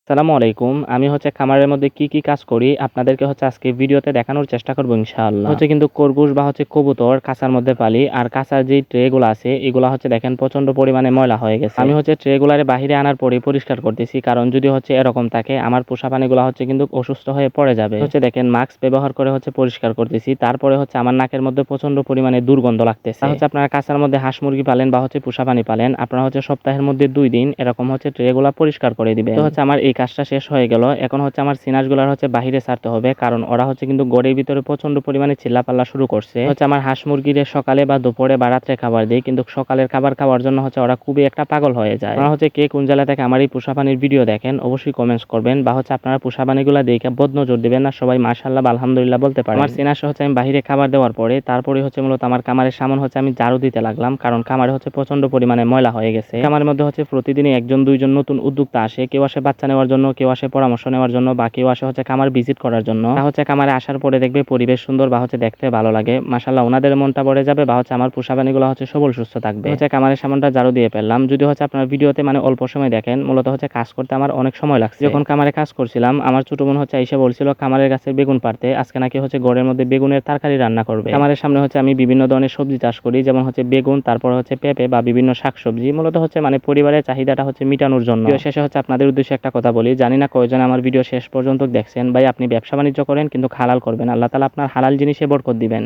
আসসালামু আলাইকুম। আমি খামারের মধ্যে কি কাজ করি আপনাদেরকে আজকে ভিডিওতে দেখানোর চেষ্টা করব ইনশাআল্লাহ। কিন্তু খরগোশ বা কবুতর খাঁচার মধ্যে পালি। আর খাঁচার যেই ট্রে গুলো আছে এগুলা দেখেন প্রচন্ড পরিমাণে ময়লা হয়ে গেছে। আমি ট্রে গুলারে বাহিরে আনার পরে পরিষ্কার করতেছি, কারণ যদি এরকম থাকে আমার পোষা প্রাণীগুলো কিন্তু অসুস্থ হয়ে পড়ে যাবে। দেখেন মাস্ক ব্যবহার করে পরিষ্কার করতেছি, তারপরে আমার নাকের মধ্যে প্রচন্ড পরিমাণে দুর্গন্ধ লাগতেছে। আপনারা খাঁচার মধ্যে হাঁস মুরগি পালেন বা পোষা প্রাণী পালেন, আপনারা সপ্তাহের মধ্যে 2 দিন এরকম ট্রে গুলা পরিষ্কার করে দিবেন। তো আমার এই কাজটা শেষ হয়ে গেল। এখন আমার সিনাসগুলার বাহিরে ছাড়তে হবে, কারণ ওরা কিন্তু গড়ের ভিতরে প্রচন্ড পরিমাণে চিল্লাপাল্লা শুরু করছে। আমার হাঁস মুরগিরে সকালে বা দুপুরে বা রাত্রে খাবার দিই, কিন্তু সকালের খাবার খাওয়ার জন্য ওরা খুবই একটা পাগল হয়ে যায়। ওরা কে কোন জেলা থেকে আমার এই পোষা প্রাণীর ভিডিও দেখেন অবশ্যই কমেন্টস করবেন, বা আপনারা পোষা প্রাণীগুলা দেখে বদনজর দিবেন না, সবাই মাশাআল্লাহ আলহামদুলিল্লাহ বলতে পারেন। আমার সিনাস আমি বাহিরে খাবার দেওয়ার পরে তারপরে মূলত আমার খামারের সামনে আমি ঝাড়ু দিতে লাগলাম, কারণ খামারে প্রচন্ড পরিমাণে ময়লা হয়ে গেছে। খামারের মধ্যে প্রতিদিনই 1-2 জন নতুন উদ্যোক্তা আসে, কেউ আসে বাচ্চা নেওয়ার জন্য, কেউ আসে পরামর্শ নেওয়ার জন্য, বা কেউ আসে খামার ভিজিট করার জন্য। খামারে আসার পরে দেখবে পরিবেশ সুন্দর বা দেখতে ভালো লাগে, মাশাআল্লাহ ওনাদের মনটা ভরে যাবে, বা আমার পোষা প্রাণীগুলো সবল সুস্থ থাকবে। খামারের সামনটা ঝাড়ু দিয়ে ফেললাম। যদি আপনার ভিডিওতে অল্প সময় দেখেন, মূলত কাজ করতে আমার অনেক সময় লাগছে। যখন খামারে কাজ করছিলাম আমার ছোট বোন এসে বলছিল খামারের গাছের বেগুন পারতে, আজকে নাকি ঘরের মধ্যে বেগুনের তরকারি রান্না করবে। খামারের সামনে আমি বিভিন্ন ধরনের সবজি চাষ করি, যেমন বেগুন, তারপর পেঁপে বা বিভিন্ন শাকসবজি, মূলত পরিবারের চাহিদাটা মেটানোর জন্য। শেষে আপনাদের উদ্দেশ্যে একটা কথা বলি, জানি না কয়জন আমার ভিডিও শেষ পর্যন্ত দেখছেন। ভাই আপনি ব্যবসা বাণিজ্য করেন কিন্তু হালাল করবেন, আল্লাহ তাআলা আপনার হালাল জিনিসে বরকত দিবেন।